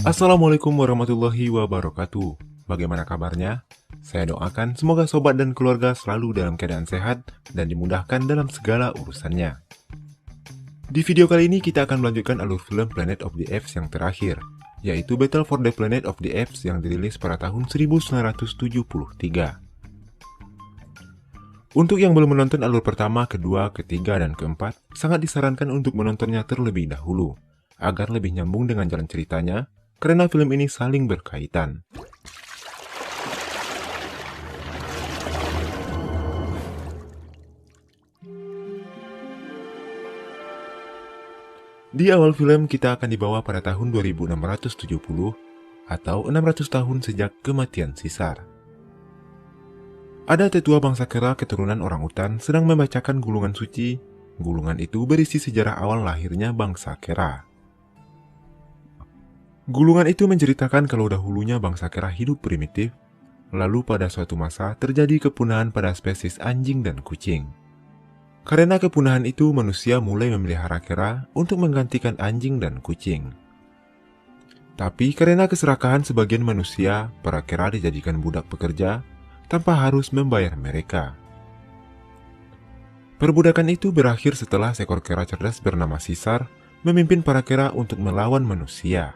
Assalamualaikum warahmatullahi wabarakatuh. Bagaimana kabarnya? Saya doakan semoga sobat dan keluarga selalu dalam keadaan sehat dan dimudahkan dalam segala urusannya. Di video kali ini kita akan melanjutkan alur film Planet of the Apes yang terakhir, yaitu Battle for the Planet of the Apes yang dirilis pada tahun 1973. Untuk yang belum menonton alur pertama, kedua, ketiga, dan keempat, sangat disarankan untuk menontonnya terlebih dahulu, agar lebih nyambung dengan jalan ceritanya, karena film ini saling berkaitan. Di awal film kita akan dibawa pada tahun 2670 atau 600 tahun sejak kematian Caesar. Ada tetua bangsa kera keturunan orangutan sedang membacakan gulungan suci. Gulungan itu berisi sejarah awal lahirnya bangsa kera. Gulungan itu menceritakan kalau dahulunya bangsa kera hidup primitif, lalu pada suatu masa terjadi kepunahan pada spesies anjing dan kucing. Karena kepunahan itu, manusia mulai memelihara kera untuk menggantikan anjing dan kucing. Tapi karena keserakahan sebagian manusia, para kera dijadikan budak pekerja tanpa harus membayar mereka. Perbudakan itu berakhir setelah seekor kera cerdas bernama Caesar memimpin para kera untuk melawan manusia.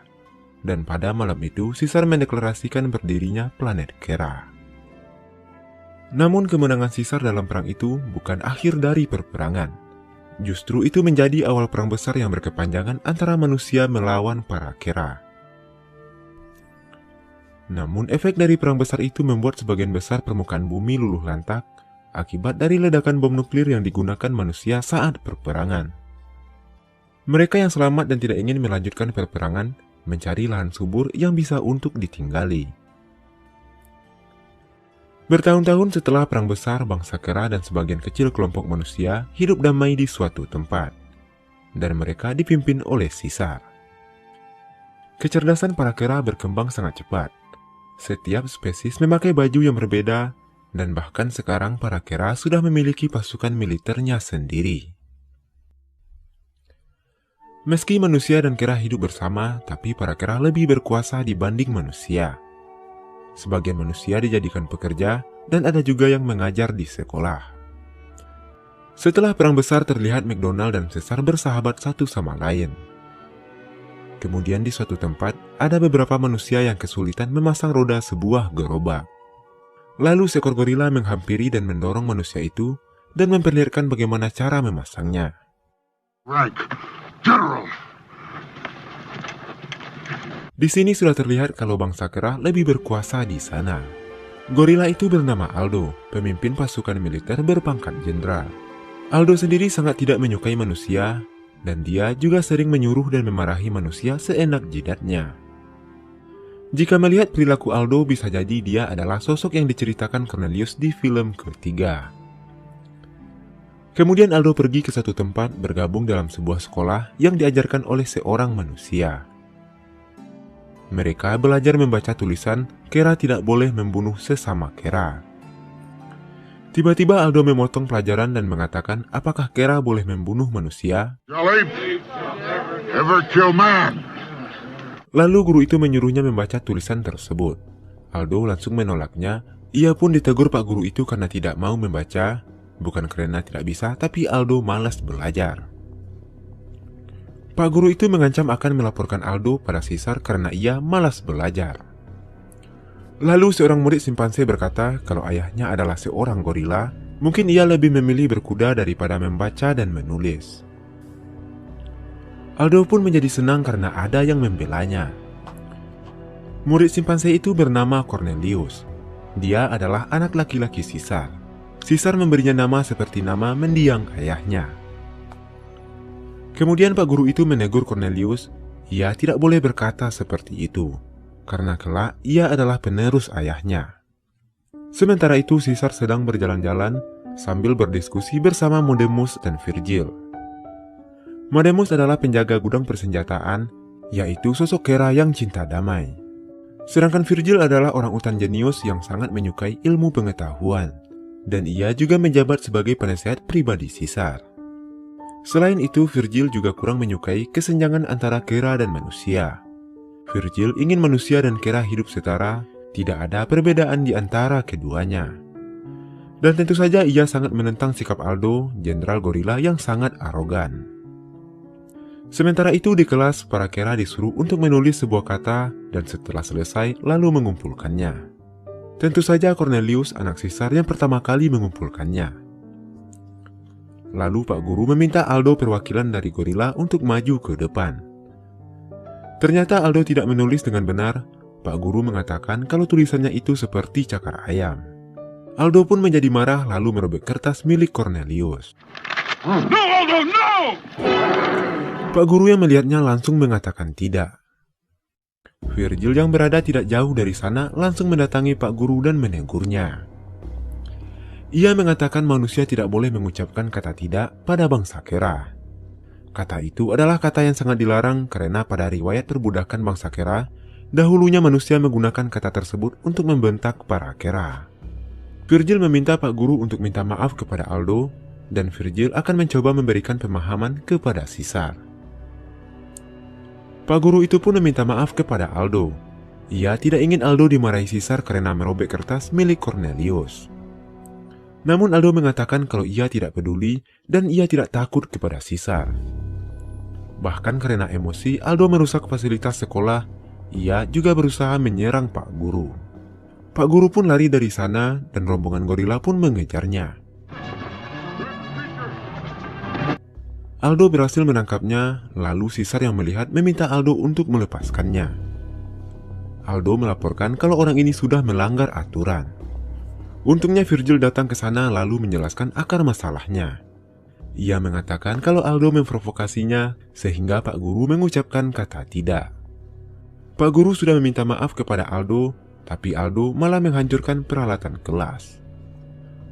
Dan pada malam itu, Caesar mendeklarasikan berdirinya planet Kera. Namun kemenangan Caesar dalam perang itu bukan akhir dari perperangan. Justru itu menjadi awal perang besar yang berkepanjangan antara manusia melawan para kera. Namun efek dari perang besar itu membuat sebagian besar permukaan bumi luluh lantak akibat dari ledakan bom nuklir yang digunakan manusia saat perperangan. Mereka yang selamat dan tidak ingin melanjutkan perperangan mencari lahan subur yang bisa untuk ditinggali. Bertahun-tahun setelah perang besar, bangsa kera dan sebagian kecil kelompok manusia hidup damai di suatu tempat, dan mereka dipimpin oleh Caesar. Kecerdasan para kera berkembang sangat cepat. Setiap spesies memakai baju yang berbeda, dan bahkan sekarang para kera sudah memiliki pasukan militernya sendiri. Meski manusia dan kera hidup bersama, tapi para kera lebih berkuasa dibanding manusia. Sebagian manusia dijadikan pekerja, dan ada juga yang mengajar di sekolah. Setelah perang besar, terlihat McDonald dan Caesar bersahabat satu sama lain. Kemudian di suatu tempat, ada beberapa manusia yang kesulitan memasang roda sebuah gerobak. Lalu seekor gorila menghampiri dan mendorong manusia itu dan memperlihatkan bagaimana cara memasangnya. Right, General. Di sini sudah terlihat kalau bangsa kera lebih berkuasa di sana. Gorila itu bernama Aldo, pemimpin pasukan militer berpangkat jenderal. Aldo sendiri sangat tidak menyukai manusia, dan dia juga sering menyuruh dan memarahi manusia seenak jidatnya. Jika melihat perilaku Aldo, bisa jadi dia adalah sosok yang diceritakan Cornelius di film ketiga. Kemudian Aldo pergi ke satu tempat bergabung dalam sebuah sekolah yang diajarkan oleh seorang manusia. Mereka belajar membaca tulisan kera tidak boleh membunuh sesama kera. Tiba-tiba Aldo memotong pelajaran dan mengatakan apakah kera boleh membunuh manusia? Ever kill man? Lalu guru itu menyuruhnya membaca tulisan tersebut. Aldo langsung menolaknya. Ia pun ditegur Pak Guru itu karena tidak mau membaca. Bukan karena tidak bisa, tapi Aldo malas belajar. Pak Guru itu mengancam akan melaporkan Aldo pada Caesar karena ia malas belajar. Lalu seorang murid simpanse berkata kalau ayahnya adalah seorang gorila, mungkin ia lebih memilih berkuda daripada membaca dan menulis. Aldo pun menjadi senang karena ada yang membelanya. Murid simpanse itu bernama Cornelius. Dia adalah anak laki-laki Caesar. Caesar memberinya nama seperti nama mendiang ayahnya. Kemudian Pak Guru itu menegur Cornelius, ia tidak boleh berkata seperti itu, karena kelak ia adalah penerus ayahnya. Sementara itu Caesar sedang berjalan-jalan sambil berdiskusi bersama Modemus dan Virgil. Modemus adalah penjaga gudang persenjataan, yaitu sosok kera yang cinta damai. Sedangkan Virgil adalah orang utan jenius yang sangat menyukai ilmu pengetahuan, dan ia juga menjabat sebagai penasehat pribadi Caesar. Selain itu, Virgil juga kurang menyukai kesenjangan antara kera dan manusia. Virgil ingin manusia dan kera hidup setara, tidak ada perbedaan di antara keduanya. Dan tentu saja ia sangat menentang sikap Aldo, jenderal gorila yang sangat arogan. Sementara itu di kelas, para kera disuruh untuk menulis sebuah kata dan setelah selesai lalu mengumpulkannya. Tentu saja Cornelius, anak Caesar, yang pertama kali mengumpulkannya. Lalu Pak Guru meminta Aldo perwakilan dari gorila untuk maju ke depan. Ternyata Aldo tidak menulis dengan benar. Pak Guru mengatakan kalau tulisannya itu seperti cakar ayam. Aldo pun menjadi marah lalu merobek kertas milik Cornelius. No, Aldo, no! Pak Guru yang melihatnya langsung mengatakan tidak. Virgil yang berada tidak jauh dari sana langsung mendatangi Pak Guru dan menegurnya. Ia mengatakan manusia tidak boleh mengucapkan kata tidak pada bangsa kera. Kata itu adalah kata yang sangat dilarang karena pada riwayat perbudakan bangsa kera, dahulunya manusia menggunakan kata tersebut untuk membentak para kera. Virgil meminta Pak Guru untuk minta maaf kepada Aldo, dan Virgil akan mencoba memberikan pemahaman kepada Caesar. Pak Guru itu pun meminta maaf kepada Aldo. Ia tidak ingin Aldo dimarahi Caesar karena merobek kertas milik Cornelius. Namun Aldo mengatakan kalau ia tidak peduli dan ia tidak takut kepada Caesar. Bahkan karena emosi, Aldo merusak fasilitas sekolah. Ia juga berusaha menyerang Pak Guru. Pak Guru pun lari dari sana dan rombongan gorila pun mengejarnya. Aldo berhasil menangkapnya, lalu Caesar yang melihat meminta Aldo untuk melepaskannya. Aldo melaporkan kalau orang ini sudah melanggar aturan. Untungnya Virgil datang ke sana lalu menjelaskan akar masalahnya. Ia mengatakan kalau Aldo memprovokasinya sehingga Pak Guru mengucapkan kata tidak. Pak Guru sudah meminta maaf kepada Aldo, tapi Aldo malah menghancurkan peralatan kelas.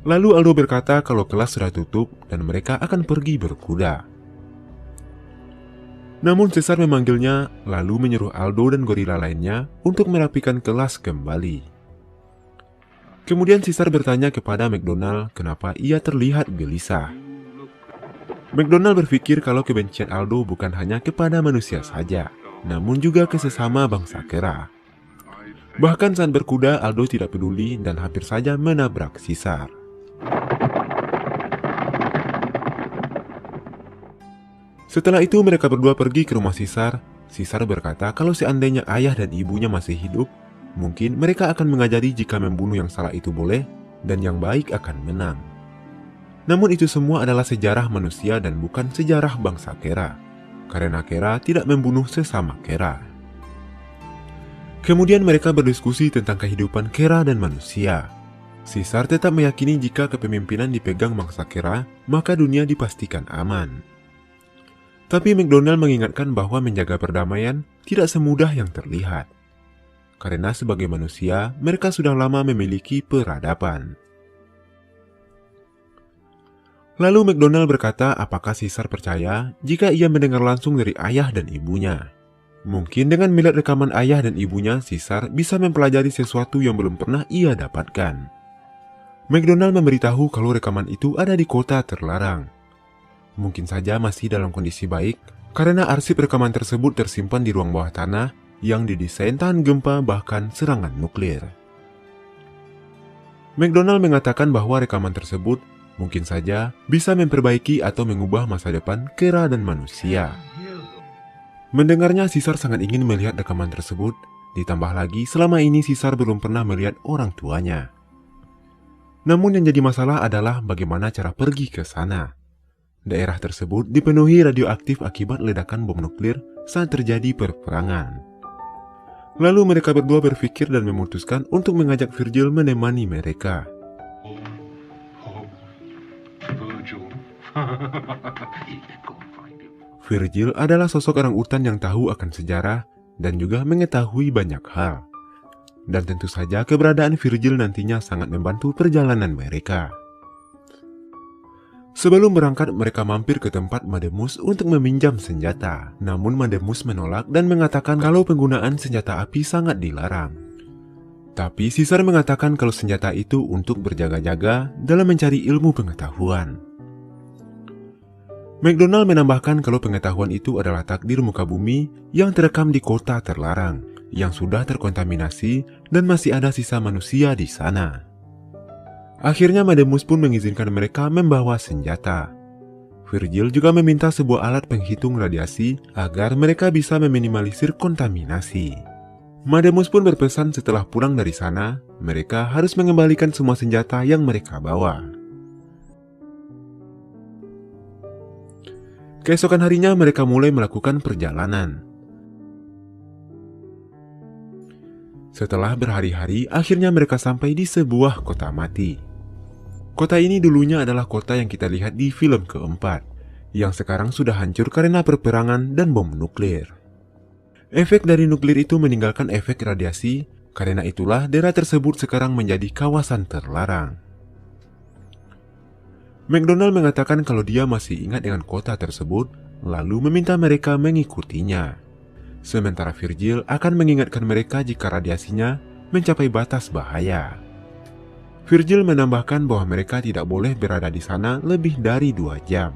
Lalu Aldo berkata kalau kelas sudah tutup dan mereka akan pergi berkuda. Namun Caesar memanggilnya, lalu menyuruh Aldo dan gorila lainnya untuk merapikan kelas kembali. Kemudian Caesar bertanya kepada McDonald kenapa ia terlihat gelisah. McDonald berpikir kalau kebencian Aldo bukan hanya kepada manusia saja, namun juga ke sesama bangsa kera. Bahkan saat berkuda, Aldo tidak peduli dan hampir saja menabrak Caesar. Setelah itu mereka berdua pergi ke rumah Caesar. Caesar berkata kalau seandainya ayah dan ibunya masih hidup, mungkin mereka akan mengajari jika membunuh yang salah itu boleh dan yang baik akan menang. Namun itu semua adalah sejarah manusia dan bukan sejarah bangsa kera, karena kera tidak membunuh sesama kera. Kemudian mereka berdiskusi tentang kehidupan kera dan manusia. Caesar tetap meyakini jika kepemimpinan dipegang bangsa kera, maka dunia dipastikan aman. Tapi McDonald mengingatkan bahwa menjaga perdamaian tidak semudah yang terlihat. Karena sebagai manusia, mereka sudah lama memiliki peradaban. Lalu McDonald berkata apakah Caesar percaya jika ia mendengar langsung dari ayah dan ibunya. Mungkin dengan melihat rekaman ayah dan ibunya, Caesar bisa mempelajari sesuatu yang belum pernah ia dapatkan. McDonald memberitahu kalau rekaman itu ada di kota terlarang. Mungkin saja masih dalam kondisi baik, karena arsip rekaman tersebut tersimpan di ruang bawah tanah yang didesain tahan gempa bahkan serangan nuklir. McDonald mengatakan bahwa rekaman tersebut mungkin saja bisa memperbaiki atau mengubah masa depan kera dan manusia. Mendengarnya, Caesar sangat ingin melihat rekaman tersebut, ditambah lagi selama ini Caesar belum pernah melihat orang tuanya. Namun yang jadi masalah adalah bagaimana cara pergi ke sana. Daerah tersebut dipenuhi radioaktif akibat ledakan bom nuklir saat terjadi perperangan. Lalu mereka berdua berpikir dan memutuskan untuk mengajak Virgil menemani mereka. Virgil adalah sosok orang utan yang tahu akan sejarah dan juga mengetahui banyak hal. Dan tentu saja keberadaan Virgil nantinya sangat membantu perjalanan mereka. Sebelum berangkat, mereka mampir ke tempat Mademus untuk meminjam senjata. Namun Mademus menolak dan mengatakan kalau penggunaan senjata api sangat dilarang. Tapi Caesar mengatakan kalau senjata itu untuk berjaga-jaga dalam mencari ilmu pengetahuan. McDonald menambahkan kalau pengetahuan itu adalah takdir muka bumi yang terekam di kota terlarang. yang sudah terkontaminasi dan masih ada sisa manusia di sana. Akhirnya Mademus pun mengizinkan mereka membawa senjata. Virgil juga meminta sebuah alat penghitung radiasi agar mereka bisa meminimalisir kontaminasi. Mademus pun berpesan setelah pulang dari sana, mereka harus mengembalikan semua senjata yang mereka bawa. Keesokan harinya mereka mulai melakukan perjalanan. Setelah berhari-hari, akhirnya mereka sampai di sebuah kota mati. Kota ini dulunya adalah kota yang kita lihat di film keempat, yang sekarang sudah hancur karena perperangan dan bom nuklir. Efek dari nuklir itu meninggalkan efek radiasi, karena itulah daerah tersebut sekarang menjadi kawasan terlarang. McDonald mengatakan kalau dia masih ingat dengan kota tersebut, lalu meminta mereka mengikutinya. Sementara Virgil akan mengingatkan mereka jika radiasinya mencapai batas bahaya. Virgil menambahkan bahwa mereka tidak boleh berada di sana lebih dari 2 jam.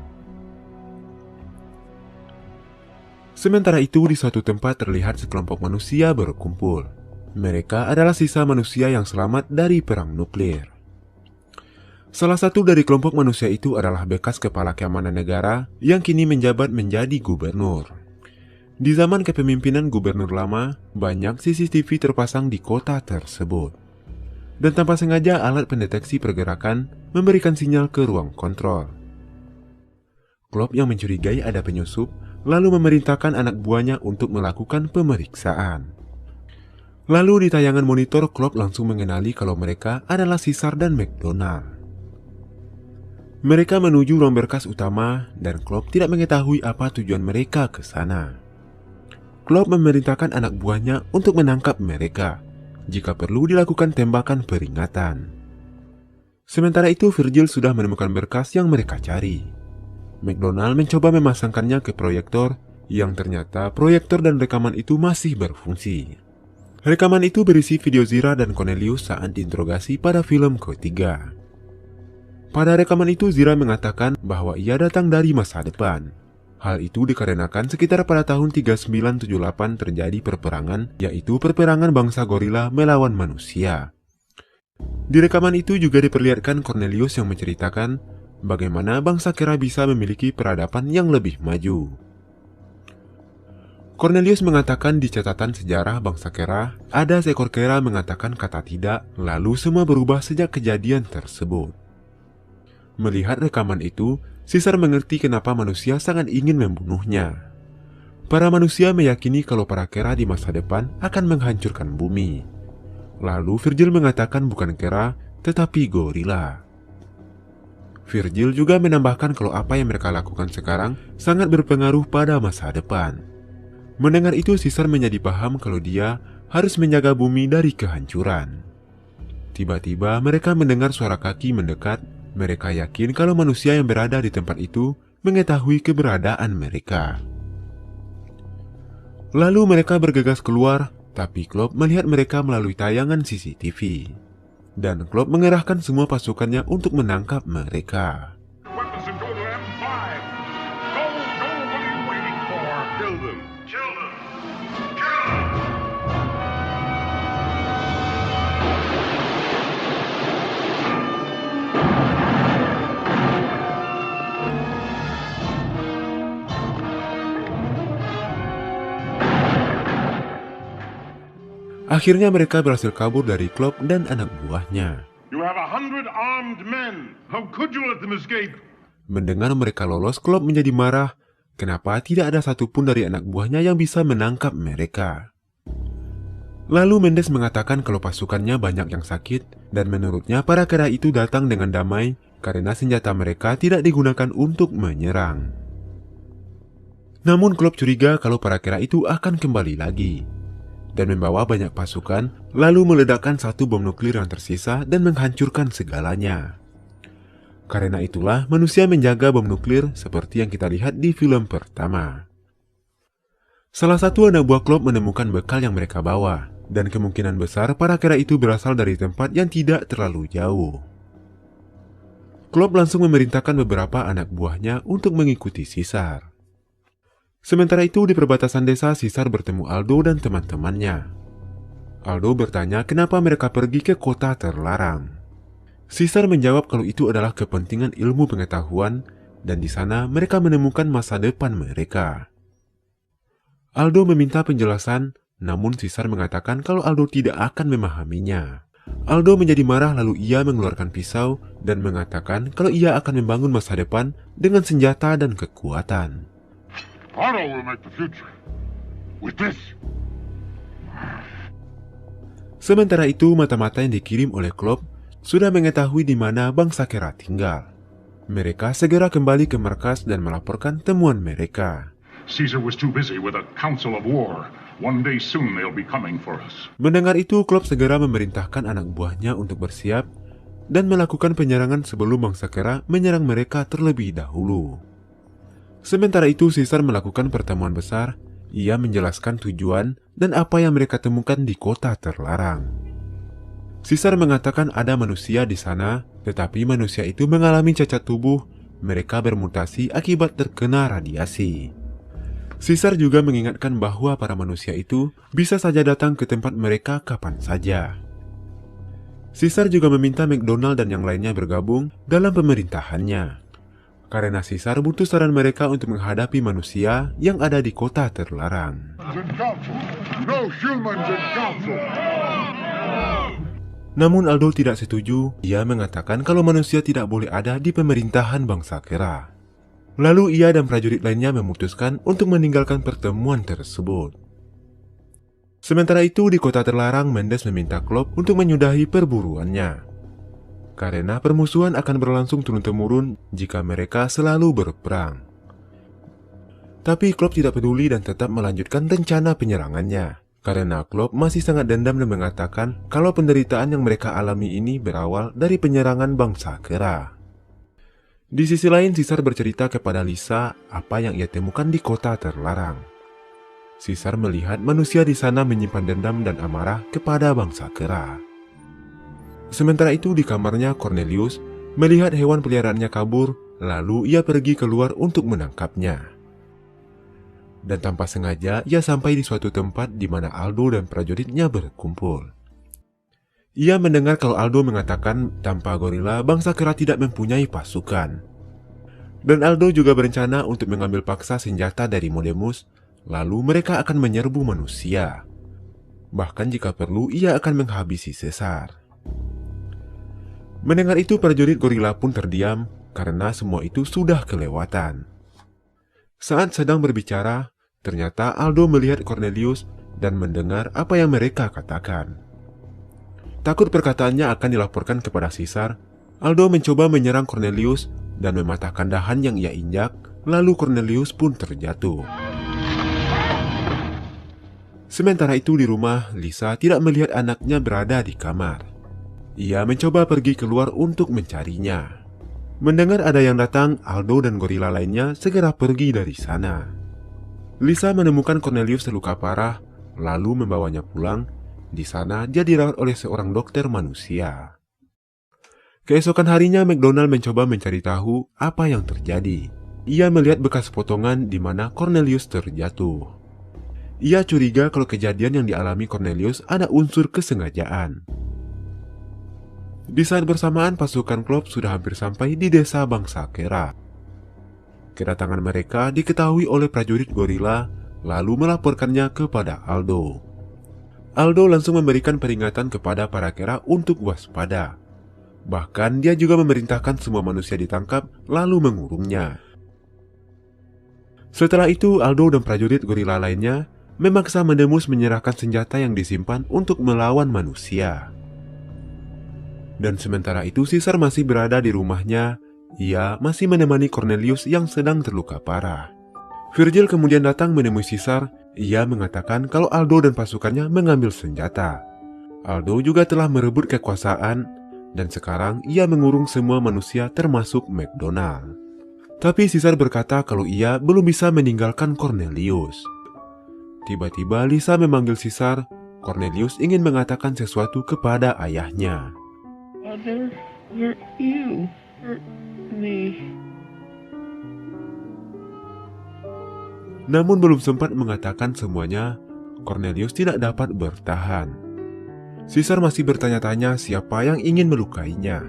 Sementara itu di suatu tempat terlihat sekelompok manusia berkumpul. Mereka adalah sisa manusia yang selamat dari perang nuklir. Salah satu dari kelompok manusia itu adalah bekas kepala keamanan negara yang kini menjabat menjadi gubernur. Di zaman kepemimpinan gubernur lama, banyak CCTV terpasang di kota tersebut. Dan tanpa sengaja alat pendeteksi pergerakan memberikan sinyal ke ruang kontrol. Klopp yang mencurigai ada penyusup, lalu memerintahkan anak buahnya untuk melakukan pemeriksaan. Lalu di tayangan monitor, Klopp langsung mengenali kalau mereka adalah Caesar dan McDonald. Mereka menuju ruang berkas utama dan Klopp tidak mengetahui apa tujuan mereka ke sana. Klopp memerintahkan anak buahnya untuk menangkap mereka. Jika perlu dilakukan tembakan peringatan. Sementara itu Virgil sudah menemukan berkas yang mereka cari. McDonald mencoba memasangkannya ke proyektor, yang ternyata proyektor dan rekaman itu masih berfungsi. Rekaman itu berisi video Zira dan Cornelius saat diinterogasi pada film ketiga. Pada rekaman itu Zira mengatakan bahwa ia datang dari masa depan. Hal itu dikarenakan sekitar pada tahun 3978 terjadi perperangan, yaitu perperangan bangsa gorila melawan manusia. Di rekaman itu juga diperlihatkan Cornelius yang menceritakan bagaimana bangsa kera bisa memiliki peradaban yang lebih maju. Cornelius mengatakan di catatan sejarah bangsa kera, ada seekor kera mengatakan kata tidak, lalu semua berubah sejak kejadian tersebut. Melihat rekaman itu, Caesar mengerti kenapa manusia sangat ingin membunuhnya. Para manusia meyakini kalau para kera di masa depan akan menghancurkan bumi. Lalu Virgil mengatakan bukan kera, tetapi gorila. Virgil juga menambahkan kalau apa yang mereka lakukan sekarang sangat berpengaruh pada masa depan. Mendengar itu Caesar menjadi paham kalau dia harus menjaga bumi dari kehancuran. Tiba-tiba mereka mendengar suara kaki mendekat. Mereka yakin kalau manusia yang berada di tempat itu mengetahui keberadaan mereka. Lalu mereka bergegas keluar, tapi Klopp melihat mereka melalui tayangan CCTV. Dan Klopp mengerahkan semua pasukannya untuk menangkap mereka. Weapons and go to M5. Go, what are you waiting for? Kill them. Kill them. Kill them. Akhirnya mereka berhasil kabur dari Klopp dan anak buahnya. You have 100 armed men. How could you let them escape? Mendengar mereka lolos, Klopp menjadi marah. Kenapa tidak ada satupun dari anak buahnya yang bisa menangkap mereka? Lalu Mendes mengatakan kalau pasukannya banyak yang sakit, dan menurutnya para kera itu datang dengan damai karena senjata mereka tidak digunakan untuk menyerang. Namun Klopp curiga kalau para kera itu akan kembali lagi dan membawa banyak pasukan, lalu meledakkan satu bom nuklir yang tersisa dan menghancurkan segalanya. Karena itulah manusia menjaga bom nuklir seperti yang kita lihat di film pertama. Salah satu anak buah Klopp menemukan bekal yang mereka bawa, dan kemungkinan besar para kera itu berasal dari tempat yang tidak terlalu jauh. Klopp langsung memerintahkan beberapa anak buahnya untuk mengikuti Caesar. Sementara itu di perbatasan desa, Caesar bertemu Aldo dan teman-temannya. Aldo bertanya kenapa mereka pergi ke kota terlarang. Caesar menjawab kalau itu adalah kepentingan ilmu pengetahuan dan di sana mereka menemukan masa depan mereka. Aldo meminta penjelasan, namun Caesar mengatakan kalau Aldo tidak akan memahaminya. Aldo menjadi marah lalu ia mengeluarkan pisau dan mengatakan kalau ia akan membangun masa depan dengan senjata dan kekuatan. Otto will make the future. With this. Sementara itu, mata-mata yang dikirim oleh Klopp sudah mengetahui di mana bangsa Kera tinggal. Mereka segera kembali ke markas dan melaporkan temuan mereka. Caesar was too busy with a council of war. One day soon they'll be coming for us. Mendengar itu, Klopp segera memerintahkan anak buahnya untuk bersiap dan melakukan penyerangan sebelum bangsa Kera menyerang mereka terlebih dahulu. Sementara itu, Caesar melakukan pertemuan besar. Ia menjelaskan tujuan dan apa yang mereka temukan di kota terlarang. Caesar mengatakan ada manusia di sana, tetapi manusia itu mengalami cacat tubuh. Mereka bermutasi akibat terkena radiasi. Caesar juga mengingatkan bahwa para manusia itu bisa saja datang ke tempat mereka kapan saja. Caesar juga meminta McDonald dan yang lainnya bergabung dalam pemerintahannya. Karena Caesar butuh saran mereka untuk menghadapi manusia yang ada di kota terlarang. No humans in council. Namun Aldo tidak setuju. Ia mengatakan kalau manusia tidak boleh ada di pemerintahan bangsa Kera. Lalu ia dan prajurit lainnya memutuskan untuk meninggalkan pertemuan tersebut. Sementara itu di kota terlarang, Mendes meminta Klopp untuk menyudahi perburuannya. Karena permusuhan akan berlangsung turun-temurun jika mereka selalu berperang. Tapi Klopp tidak peduli dan tetap melanjutkan rencana penyerangannya. Karena Klopp masih sangat dendam dan mengatakan kalau penderitaan yang mereka alami ini berawal dari penyerangan bangsa Kera. Di sisi lain, Caesar bercerita kepada Lisa apa yang ia temukan di kota terlarang. Caesar melihat manusia di sana menyimpan dendam dan amarah kepada bangsa Kera. Sementara itu di kamarnya, Cornelius melihat hewan peliharaannya kabur, lalu ia pergi keluar untuk menangkapnya. Dan tanpa sengaja, ia sampai di suatu tempat di mana Aldo dan prajuritnya berkumpul. Ia mendengar kalau Aldo mengatakan tanpa gorila, bangsa Kera tidak mempunyai pasukan. Dan Aldo juga berencana untuk mengambil paksa senjata dari Modemus, lalu mereka akan menyerbu manusia. Bahkan jika perlu, ia akan menghabisi Caesar. Mendengar itu, prajurit gorila pun terdiam karena semua itu sudah kelewatan. Saat sedang berbicara, ternyata Aldo melihat Cornelius dan mendengar apa yang mereka katakan. Takut perkataannya akan dilaporkan kepada Caesar, Aldo mencoba menyerang Cornelius dan mematahkan dahan yang ia injak, lalu Cornelius pun terjatuh. Sementara itu di rumah, Lisa tidak melihat anaknya berada di kamar. Ia mencoba pergi keluar untuk mencarinya. Mendengar ada yang datang, Aldo dan gorila lainnya segera pergi dari sana. Lisa menemukan Cornelius terluka parah, lalu membawanya pulang. Di sana dia dirawat oleh seorang dokter manusia. Keesokan harinya, McDonald mencoba mencari tahu apa yang terjadi. Ia melihat bekas potongan di mana Cornelius terjatuh. Ia curiga kalau kejadian yang dialami Cornelius ada unsur kesengajaan. Di saat bersamaan, pasukan Klopp sudah hampir sampai di desa bangsa Kera. Kedatangan mereka diketahui oleh prajurit gorila, lalu melaporkannya kepada Aldo. Aldo langsung memberikan peringatan kepada para Kera untuk waspada. Bahkan dia juga memerintahkan semua manusia ditangkap, lalu mengurungnya. Setelah itu, Aldo dan prajurit gorila lainnya memaksa Mendemus menyerahkan senjata yang disimpan untuk melawan manusia. Dan sementara itu Caesar masih berada di rumahnya. Ia masih menemani Cornelius yang sedang terluka parah. Virgil kemudian datang menemui Caesar. Ia mengatakan kalau Aldo dan pasukannya mengambil senjata. Aldo juga telah merebut kekuasaan dan sekarang ia mengurung semua manusia termasuk McDonald. Tapi Caesar berkata kalau ia belum bisa meninggalkan Cornelius. Tiba-tiba Lisa memanggil Caesar. Cornelius ingin mengatakan sesuatu kepada ayahnya. Father, you hurt me. Namun belum sempat mengatakan semuanya, Cornelius tidak dapat bertahan. Caesar masih bertanya-tanya siapa yang ingin melukainya.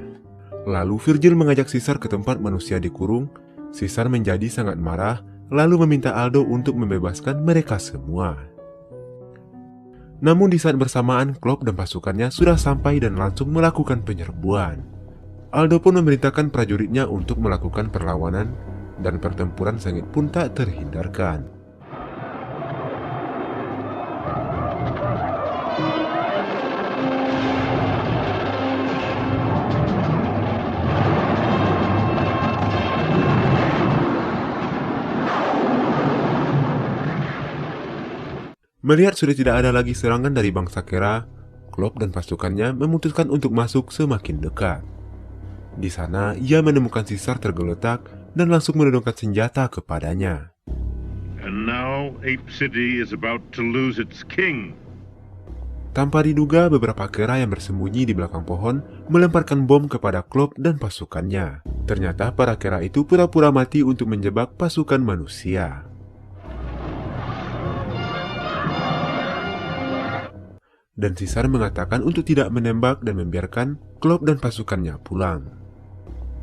Lalu Virgil mengajak Caesar ke tempat manusia dikurung. Caesar menjadi sangat marah, lalu meminta Aldo untuk membebaskan mereka semua. Namun di saat bersamaan, Klopp dan pasukannya sudah sampai dan langsung melakukan penyerbuan. Aldo pun memerintahkan prajuritnya untuk melakukan perlawanan, dan pertempuran sengit pun tak terhindarkan. Melihat sudah tidak ada lagi serangan dari bangsa Kera, Klopp dan pasukannya memutuskan untuk masuk semakin dekat. Di sana, ia menemukan Caesar tergeletak dan langsung menodongkan senjata kepadanya. And now Ape City is about to lose its king. Tanpa diduga, beberapa Kera yang bersembunyi di belakang pohon melemparkan bom kepada Klopp dan pasukannya. Ternyata para Kera itu pura-pura mati untuk menjebak pasukan manusia. Dan Caesar mengatakan untuk tidak menembak dan membiarkan Klopp dan pasukannya pulang.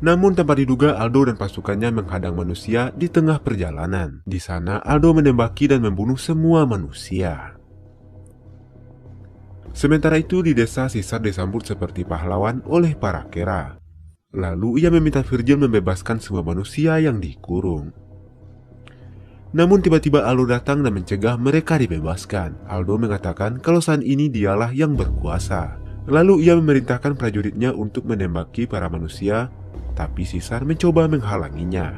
Namun tanpa diduga, Aldo dan pasukannya menghadang manusia di tengah perjalanan. Di sana, Aldo menembaki dan membunuh semua manusia. Sementara itu, di desa Caesar disambut seperti pahlawan oleh para Kera. Lalu ia meminta Virgil membebaskan semua manusia yang dikurung. Namun tiba-tiba Aldo datang dan mencegah mereka dibebaskan. Aldo mengatakan kalau saat ini dialah yang berkuasa. Lalu ia memerintahkan prajuritnya untuk menembaki para manusia, tapi Caesar mencoba menghalanginya.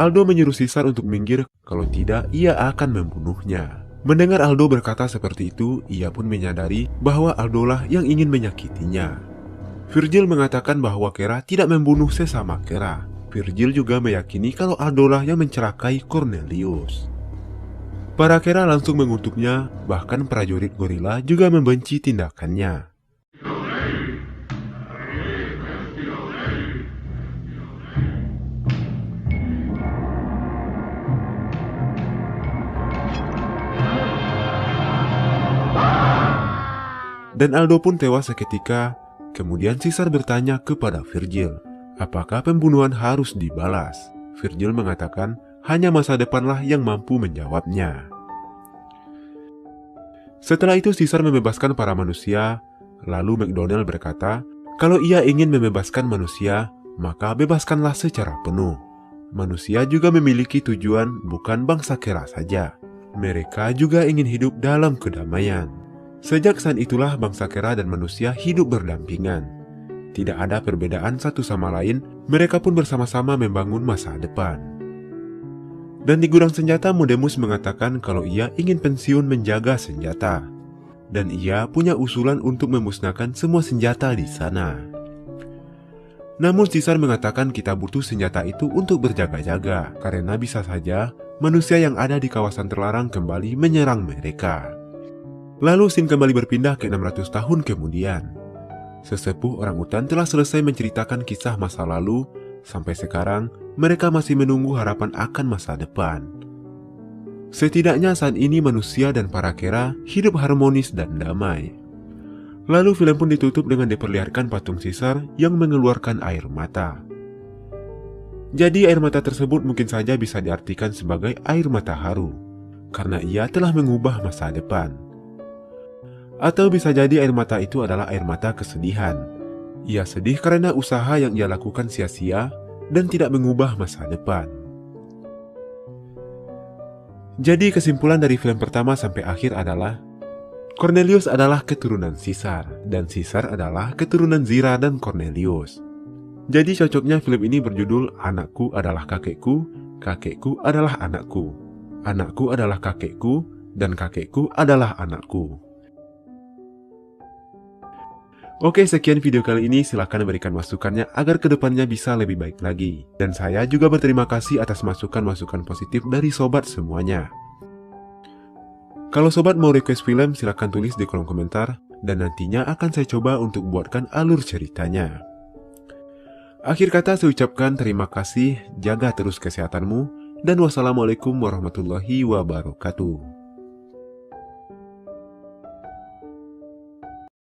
Aldo menyuruh Caesar untuk minggir, kalau tidak ia akan membunuhnya. Mendengar Aldo berkata seperti itu, ia pun menyadari bahwa Aldolah yang ingin menyakitinya. Virgil mengatakan bahwa Kera tidak membunuh sesama Kera. Virgil juga meyakini kalau Aldolah yang mencelakai Cornelius. Para Kera langsung mengutuknya, bahkan prajurit gorila juga membenci tindakannya. Dan Aldo pun tewas seketika. Kemudian Caesar bertanya kepada Virgil, apakah pembunuhan harus dibalas? Virgil mengatakan hanya masa depanlah yang mampu menjawabnya. Setelah itu Caesar membebaskan para manusia. Lalu McDonald berkata, kalau ia ingin membebaskan manusia, maka bebaskanlah secara penuh. Manusia juga memiliki tujuan, bukan bangsa Kera saja. Mereka juga ingin hidup dalam kedamaian. Sejak saat itulah bangsa Kera dan manusia hidup berdampingan. Tidak ada perbedaan satu sama lain, mereka pun bersama-sama membangun masa depan. Dan di gudang senjata, Modemus mengatakan kalau ia ingin pensiun menjaga senjata. Dan ia punya usulan untuk memusnahkan semua senjata di sana. Namun Caesar mengatakan kita butuh senjata itu untuk berjaga-jaga, karena bisa saja manusia yang ada di kawasan terlarang kembali menyerang mereka. Lalu scene kembali berpindah ke 600 tahun kemudian. Sesepuh orangutan telah selesai menceritakan kisah masa lalu. Sampai sekarang, mereka masih menunggu harapan akan masa depan. Setidaknya saat ini manusia dan para Kera hidup harmonis dan damai. Lalu film pun ditutup dengan diperlihatkan patung Caesar yang mengeluarkan air mata. Jadi air mata tersebut mungkin saja bisa diartikan sebagai air mata haru, karena ia telah mengubah masa depan. Atau bisa jadi air mata itu adalah air mata kesedihan. Ia sedih karena usaha yang ia lakukan sia-sia dan tidak mengubah masa depan. Jadi kesimpulan dari film pertama sampai akhir adalah Cornelius adalah keturunan Caesar dan Caesar adalah keturunan Zira dan Cornelius. Jadi cocoknya film ini berjudul Anakku adalah kakekku, kakekku adalah anakku, anakku adalah kakekku, dan kakekku adalah anakku. Oke, sekian video kali ini. Silahkan berikan masukannya agar kedepannya bisa lebih baik lagi. Dan saya juga berterima kasih atas masukan-masukan positif dari sobat semuanya. Kalau sobat mau request film, silahkan tulis di kolom komentar. Dan nantinya akan saya coba untuk buatkan alur ceritanya. Akhir kata saya ucapkan terima kasih, jaga terus kesehatanmu, dan wassalamualaikum warahmatullahi wabarakatuh.